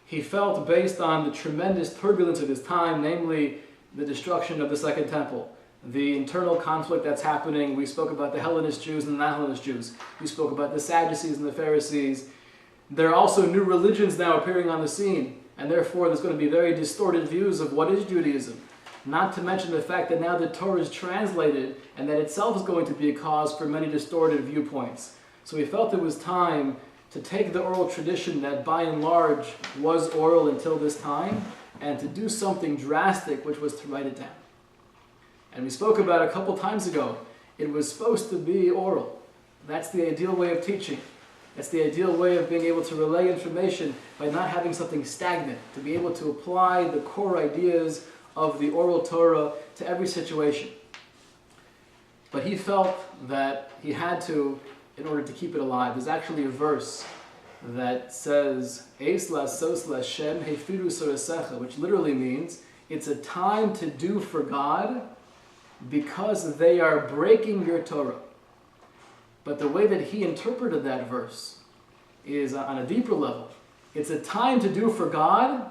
He felt, based on the tremendous turbulence of his time, namely the destruction of the Second Temple, the internal conflict that's happening. We spoke about the Hellenist Jews and the non-Hellenist Jews. We spoke about the Sadducees and the Pharisees. There are also new religions now appearing on the scene, and therefore there's going to be very distorted views of what is Judaism. Not to mention the fact that now the Torah is translated, and that itself is going to be a cause for many distorted viewpoints. So he felt it was time to take the oral tradition that by and large was oral until this time, and to do something drastic, which was to write it down. And we spoke about a couple times ago, it was supposed to be oral. That's the ideal way of teaching. That's the ideal way of being able to relay information by not having something stagnant, to be able to apply the core ideas of the oral Torah to every situation. But he felt that he had to, in order to keep it alive. There's actually a verse that says, Eis lasos l'Hashem hefiru sorasecha, which literally means, it's a time to do for God because they are breaking your Torah. But the way that he interpreted that verse is on a deeper level. It's a time to do for God.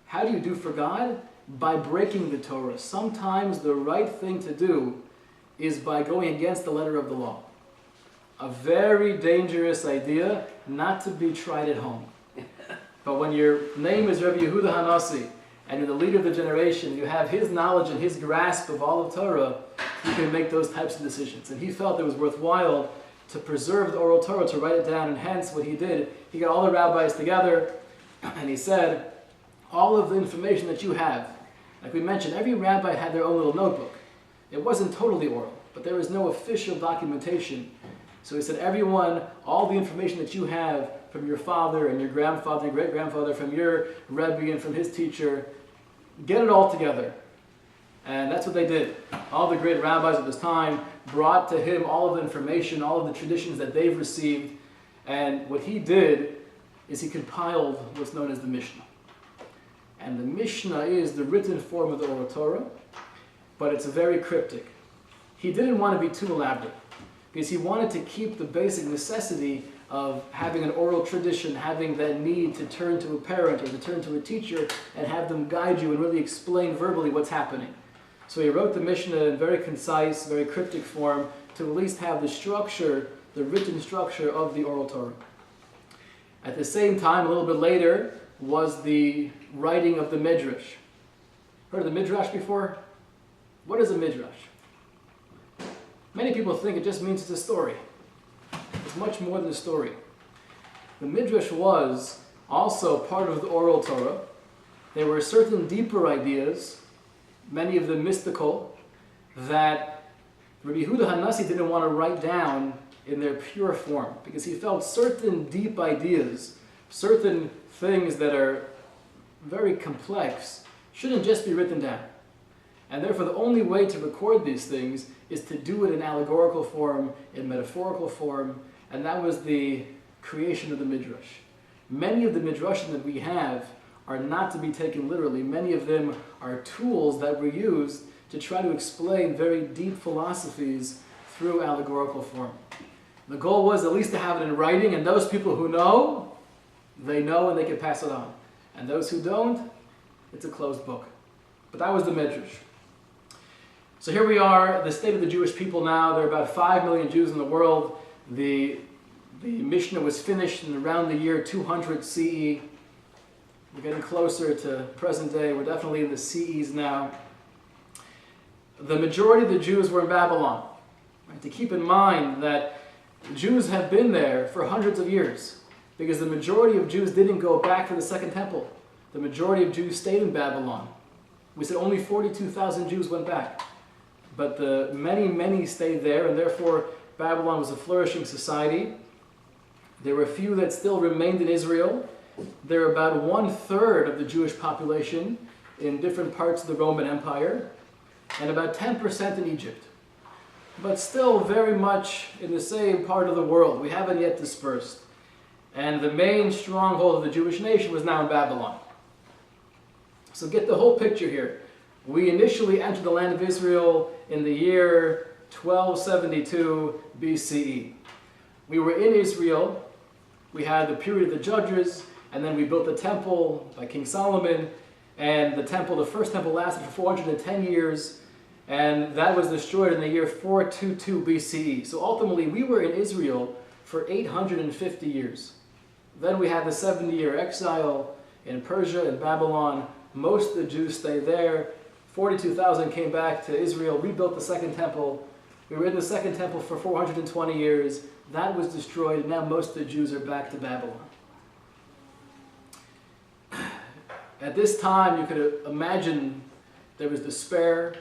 How do you do for God? By breaking the Torah. Sometimes the right thing to do is by going against the letter of the law. A very dangerous idea, not to be tried at home. But when your name is Rabbi Yehuda Hanassi, and you're the leader of the generation, you have his knowledge and his grasp of all of Torah, you can make those types of decisions. And he felt it was worthwhile to preserve the oral Torah, to write it down, and hence what he did, he got all the rabbis together, and he said, all of the information that you have, like we mentioned, every rabbi had their own little notebook. It wasn't totally oral, but there was no official documentation. So he said, everyone, all the information that you have from your father and your grandfather and great-grandfather, from your Rabbi and from his teacher, get it all together. And that's what they did. All the great rabbis of this time brought to him all of the information, all of the traditions that they've received. And what he did is he compiled what's known as the Mishnah. And the Mishnah is the written form of the Oral Torah, but it's very cryptic. He didn't want to be too elaborate, because he wanted to keep the basic necessity of having an oral tradition, having that need to turn to a parent or to turn to a teacher and have them guide you and really explain verbally what's happening. So he wrote the Mishnah in very concise, very cryptic form to at least have the structure, the written structure of the Oral Torah. At the same time, a little bit later, was the writing of the Midrash. Heard of the Midrash before? What is a Midrash? Many people think it just means it's a story. It's much more than a story. The Midrash was also part of the Oral Torah, there were certain deeper ideas, many of them mystical, that Rabbi Yehuda Hanassi didn't want to write down in their pure form, because he felt certain deep ideas, certain things that are very complex, shouldn't just be written down. And therefore the only way to record these things is to do it in allegorical form, in metaphorical form, and that was the creation of the Midrash. Many of the Midrashim that we have are not to be taken literally. Many of them are tools that were used to try to explain very deep philosophies through allegorical form. The goal was at least to have it in writing, and those people who know, they know and they can pass it on. And those who don't, it's a closed book. But that was the Midrash. So here we are, the state of the Jewish people now. There are about 5 million Jews in the world. The Mishnah was finished in around the year 200 CE. We're getting closer to present day. We're definitely in the CEs now. The majority of the Jews were in Babylon. Right? To keep in mind that Jews have been there for hundreds of years, because the majority of Jews didn't go back to the Second Temple. The majority of Jews stayed in Babylon. We said only 42,000 Jews went back. But the many stayed there, and therefore Babylon was a flourishing society. There were a few that still remained in Israel. There are about 1/3 of the Jewish population in different parts of the Roman Empire, and about 10% in Egypt. But still very much in the same part of the world. We haven't yet dispersed. And the main stronghold of the Jewish nation was now in Babylon. So get the whole picture here. We initially entered the land of Israel in the year 1272 BCE. We were in Israel. We had the period of the Judges, and then we built the temple by King Solomon. And the first temple lasted for 410 years, and that was destroyed in the year 422 BCE. So ultimately, we were in Israel for 850 years. Then we had the 70-year exile in Persia and Babylon. Most of the Jews stayed there. 42,000 came back to Israel, rebuilt the second temple. We were in the second temple for 420 years. That was destroyed, and now most of the Jews are back to Babylon. At this time, you could imagine there was despair,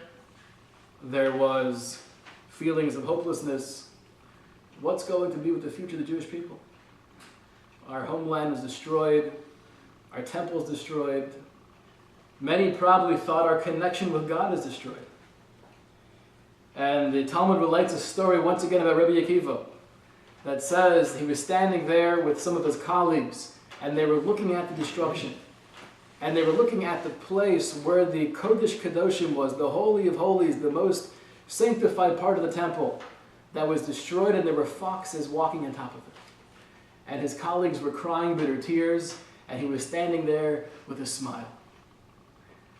there was feelings of hopelessness. What's going to be with the future of the Jewish people? Our homeland was destroyed, our temple is destroyed. Many probably thought our connection with God is destroyed. And the Talmud relates a story once again about Rabbi Akiva that says he was standing there with some of his colleagues, and they were looking at the destruction. And they were looking at the place where the Kodesh Kadoshim was, the Holy of Holies, the most sanctified part of the temple, that was destroyed, and there were foxes walking on top of it. And his colleagues were crying bitter tears, and he was standing there with a smile.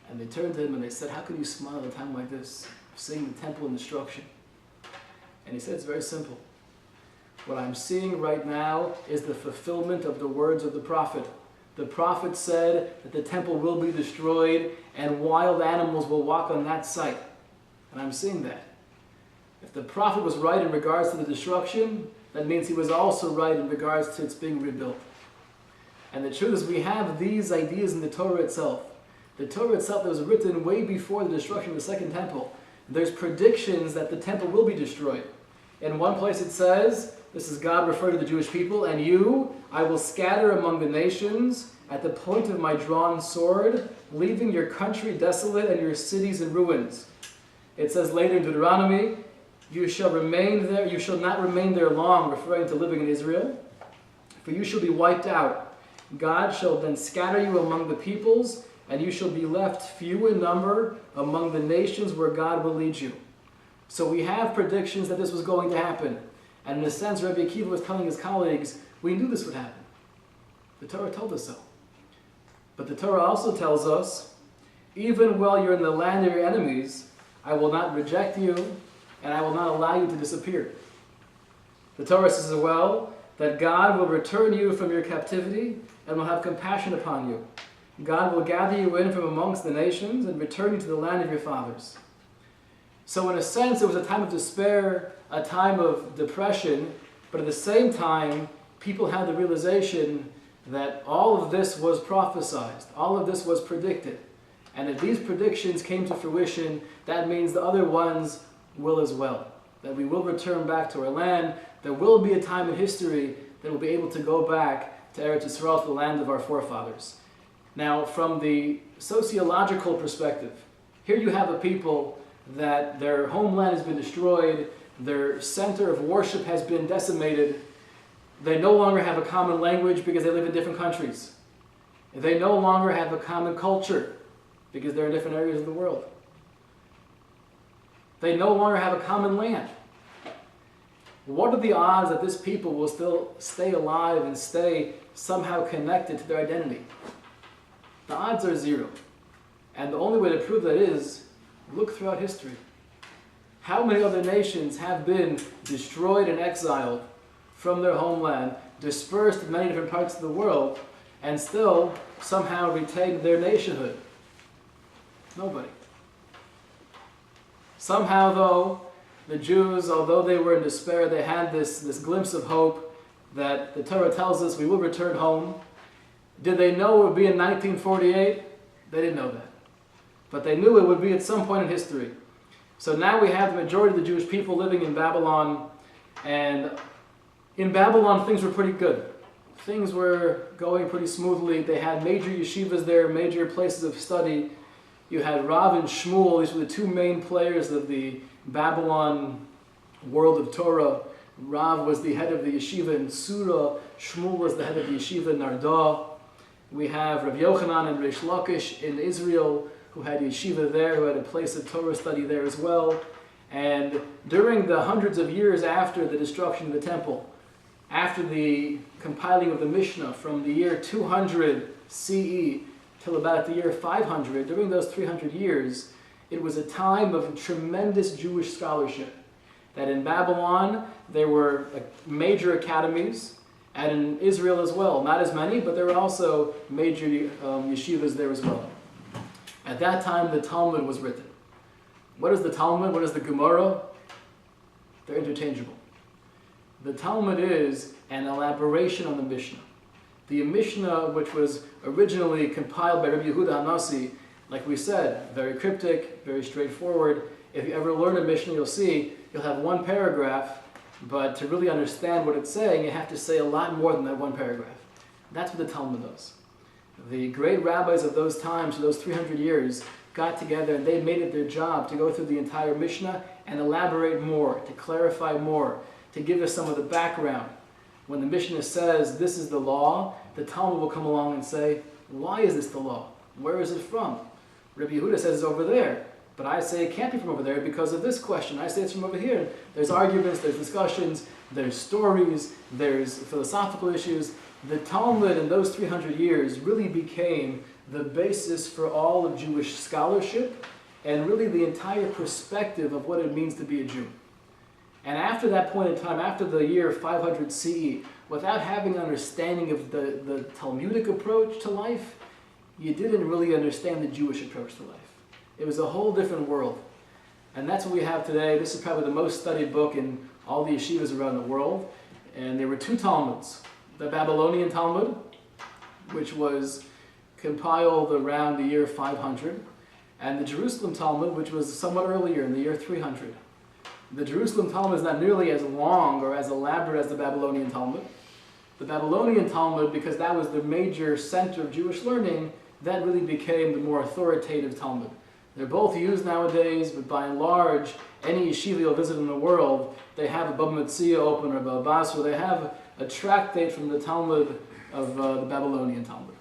And they turned to him and they said, "How can you smile at a time like this, seeing the temple in destruction?" And he said, "It's very simple. What I'm seeing right now is the fulfillment of the words of the prophet. The prophet said that the temple will be destroyed and wild animals will walk on that site. And I'm seeing that. If the prophet was right in regards to the destruction, that means he was also right in regards to its being rebuilt." And the truth is, we have these ideas in the Torah itself. The Torah itself that was written way before the destruction of the second temple. There's predictions that the temple will be destroyed. In one place it says, this is God referring to the Jewish people, "And you I will scatter among the nations at the point of my drawn sword, leaving your country desolate and your cities in ruins." It says later in Deuteronomy, "You shall remain there, you shall not remain there long," referring to living in Israel, "for you shall be wiped out. God shall then scatter you among the peoples, and you shall be left few in number among the nations where God will lead you." So we have predictions that this was going to happen. And in a sense, Rabbi Akiva was telling his colleagues, we knew this would happen. The Torah told us so. But the Torah also tells us, even while you're in the land of your enemies, I will not reject you, and I will not allow you to disappear. The Torah says as well, that God will return you from your captivity, and will have compassion upon you. God will gather you in from amongst the nations, and return you to the land of your fathers. So in a sense, it was a time of despair, a time of depression, but at the same time, people had the realization that all of this was prophesied, all of this was predicted. And if these predictions came to fruition, that means the other ones will as well. That we will return back to our land. There will be a time in history that we'll be able to go back to Eretz Yisrael, to the land of our forefathers. Now, from the sociological perspective, here you have a people that their homeland has been destroyed, their center of worship has been decimated, they no longer have a common language because they live in different countries. They no longer have a common culture because they're in different areas of the world. They no longer have a common land. What are the odds that this people will still stay alive and stay somehow connected to their identity? The odds are zero. And the only way to prove that is, look throughout history. How many other nations have been destroyed and exiled from their homeland, dispersed in many different parts of the world, and still somehow retained their nationhood? Nobody. Somehow, though, the Jews, although they were in despair, they had this glimpse of hope that the Torah tells us we will return home. Did they know it would be in 1948? They didn't know that. But they knew it would be at some point in history. So now we have the majority of the Jewish people living in Babylon, and in Babylon things were pretty good. Things were going pretty smoothly. They had major yeshivas there, major places of study. You had Rav and Shmuel. These were the two main players of the Babylon world of Torah. Rav was the head of the yeshiva in Surah. Shmuel was the head of the yeshiva in Nardah. We have Rabbi Yochanan and Reish Lakish in Israel, who had yeshiva there, who had a place of Torah study there as well. And during the hundreds of years after the destruction of the temple, after the compiling of the Mishnah from the year 200 CE till about the year 500, during those 300 years, it was a time of tremendous Jewish scholarship. That in Babylon, there were major academies, and in Israel as well. Not as many, but there were also major yeshivas there as well. At that time, the Talmud was written. What is the Talmud? What is the Gemara? They're interchangeable. The Talmud is an elaboration on the Mishnah. The Mishnah, which was originally compiled by Rabbi Yehuda HaNasi, like we said, very cryptic, very straightforward. If you ever learn a Mishnah, you'll see you'll have one paragraph, but to really understand what it's saying, you have to say a lot more than that one paragraph. That's what the Talmud does. The great rabbis of those times, those 300 years, got together and they made it their job to go through the entire Mishnah and elaborate more, to clarify more, to give us some of the background. When the Mishnah says this is the law, the Talmud will come along and say, why is this the law? Where is it from? Rabbi Yehuda says it's over there, but I say it can't be from over there because of this question. I say it's from over here. There's arguments, there's discussions, there's stories, there's philosophical issues. The Talmud in those 300 years really became the basis for all of Jewish scholarship and really the entire perspective of what it means to be a Jew. And after that point in time, after the year 500 CE, without having an understanding of the Talmudic approach to life, you didn't really understand the Jewish approach to life. It was a whole different world. And that's what we have today. This is probably the most studied book in all the yeshivas around the world. And there were two Talmuds. The Babylonian Talmud, which was compiled around the year 500, and the Jerusalem Talmud, which was somewhat earlier in the year 300. The Jerusalem Talmud is not nearly as long or as elaborate as the Babylonian Talmud. The Babylonian Talmud, because that was the major center of Jewish learning, that really became the more authoritative Talmud. They're both used nowadays, but by and large, any yeshiva you'll visit in the world, they have a Bava Metzia open or a Bava Basra. They have a tractate from the Talmud of the Babylonian Talmud.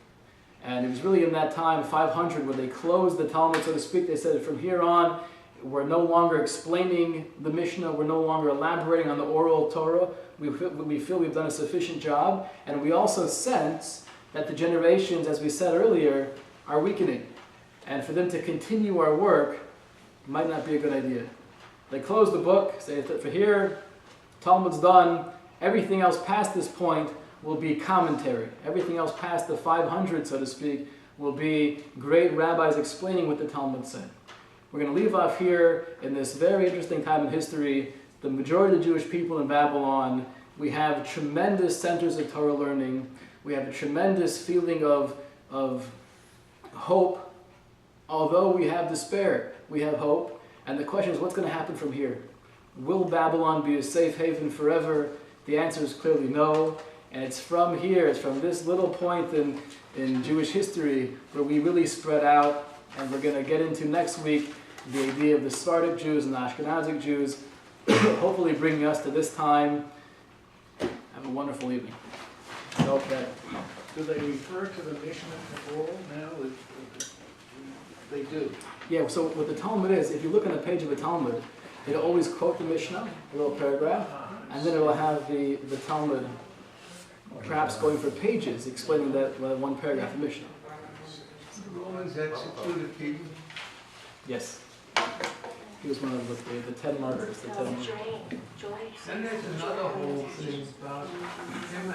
And it was really in that time, 500, where they closed the Talmud, so to speak. They said, from here on, we're no longer explaining the Mishnah, we're no longer elaborating on the oral Torah. We feel we've done a sufficient job, and we also sense that the generations, as we said earlier, are weakening. And for them to continue our work might not be a good idea. They close the book, say that for here, Talmud's done. Everything else past this point will be commentary. Everything else past the 500, so to speak, will be great rabbis explaining what the Talmud said. We're going to leave off here in this very interesting time in history. The majority of the Jewish people in Babylon, we have tremendous centers of Torah learning. We have a tremendous feeling of hope. Although we have despair, we have hope. And the question is, what's going to happen from here? Will Babylon be a safe haven forever? The answer is clearly no. And it's from here, it's from this little point in Jewish history where we really spread out. And we're going to get into next week the idea of the Sephardic Jews and the Ashkenazic Jews, hopefully bringing us to this time. Have a wonderful evening. Okay. Do they refer to the Mishnah at all now? They do. Yeah, so what the Talmud is, if you look on the page of the Talmud, it'll always quote the Mishnah, a little paragraph, and then it'll have the Talmud perhaps going for pages explaining that one paragraph of Mishnah. Romans, that secluded people? Yes. He was one of the 10 martyrs. The 10 martyrs. And there's another whole thing about him